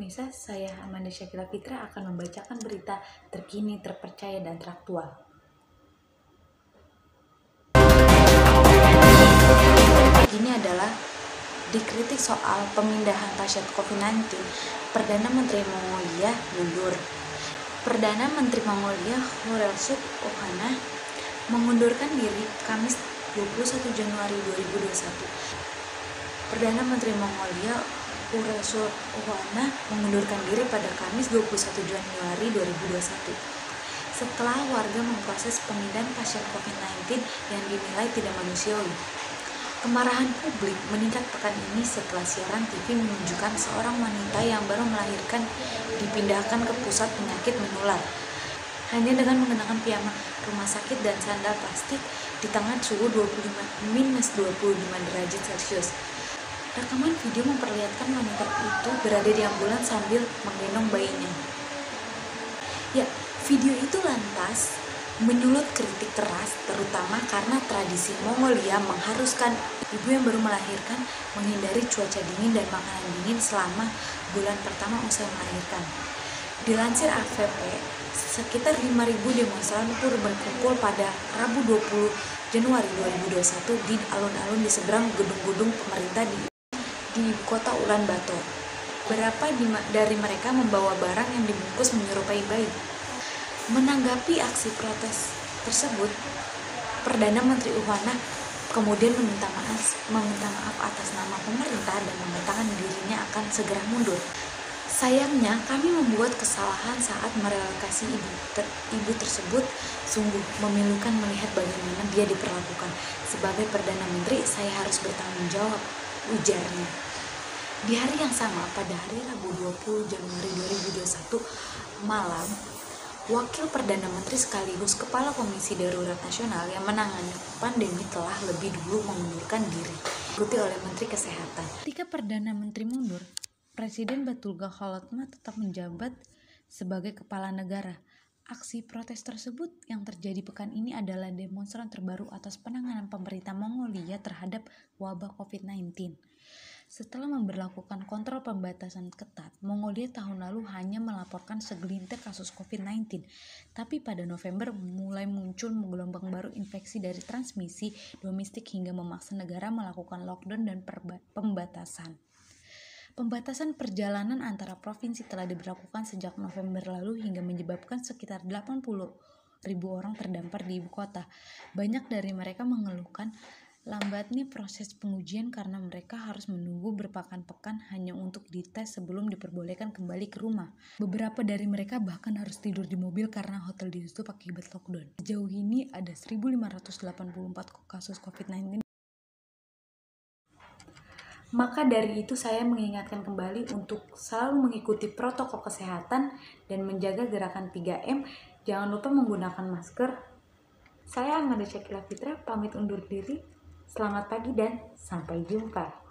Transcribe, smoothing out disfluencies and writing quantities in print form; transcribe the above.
pemirsa, saya Amanda Syakila Fitra akan membacakan berita terkini, terpercaya, dan teraktual. Ini adalah dikritik soal pemindahan pasien COVID-19, Perdana Menteri Mongolia mundur. Perdana Menteri Mongolia Khurelsukh Okhanah mengundurkan diri Kamis 21 Januari 2021. Perdana Menteri Mongolia Khurelsukh Okhanah mengundurkan diri pada Kamis 21 Januari 2021 setelah warga memproses pemindahan pasien COVID-19 yang dinilai tidak manusiawi. Kemarahan publik meningkat pekan ini setelah siaran TV menunjukkan seorang wanita yang baru melahirkan dipindahkan ke pusat penyakit menular hanya dengan mengenakan piyama rumah sakit dan sandal plastik di tengah suhu minus 25 derajat Celcius. Rekaman video memperlihatkan wanita itu berada di ambulans sambil menggendong bayinya. Ya, video itu lantas menyulut kritik keras, terutama karena tradisi Mongolia mengharuskan ibu yang baru melahirkan menghindari cuaca dingin dan makanan dingin selama bulan pertama usai melahirkan. Dilansir AFP, sekitar 5.000 demonstran berkumpul pada Rabu 20 Januari 2021 di alun-alun di seberang gedung-gedung pemerintah di kota Ulaanbaatar. Beberapa dari mereka membawa barang yang dibungkus menyerupai bayi. Menanggapi aksi protes tersebut, Perdana Menteri Okhanah kemudian meminta maaf atas nama pemerintah dan mengatakan dirinya akan segera mundur. Sayangnya, kami membuat kesalahan saat merelokasi ibu tersebut. Sungguh memilukan melihat bagaimana dia diperlakukan. Sebagai Perdana Menteri, saya harus bertanggung jawab, ujarnya. Di hari yang sama, pada hari Rabu 20 Januari 2021 malam, Wakil Perdana Menteri sekaligus Kepala Komisi Darurat Nasional yang menangani pandemi telah lebih dulu mengundurkan diri, diikuti oleh Menteri Kesehatan. Ketika Perdana Menteri mundur, Presiden Battulga Kholotma tetap menjabat sebagai kepala negara. Aksi protes tersebut yang terjadi pekan ini adalah demonstran terbaru atas penanganan pemerintah Mongolia terhadap wabah COVID-19. Setelah memberlakukan kontrol pembatasan ketat, Mongolia tahun lalu hanya melaporkan segelintir kasus COVID-19. Tapi pada November mulai muncul gelombang baru infeksi dari transmisi domestik hingga memaksa negara melakukan lockdown dan pembatasan. Pembatasan perjalanan antara provinsi telah diberlakukan sejak November lalu hingga menyebabkan sekitar 80.000 orang terdampar di ibu kota. Banyak dari mereka mengeluhkan lambatnya proses pengujian karena mereka harus menunggu berpekan-pekan hanya untuk dites sebelum diperbolehkan kembali ke rumah. Beberapa dari mereka bahkan harus tidur di mobil karena hotel ditutup akibat lockdown. Sejauh ini ada 1.584 kasus COVID-19. Maka dari itu saya mengingatkan kembali untuk selalu mengikuti protokol kesehatan dan menjaga gerakan 3M. Jangan lupa menggunakan masker. Saya Amanda Syakila Fitra pamit undur diri. Selamat pagi dan sampai jumpa.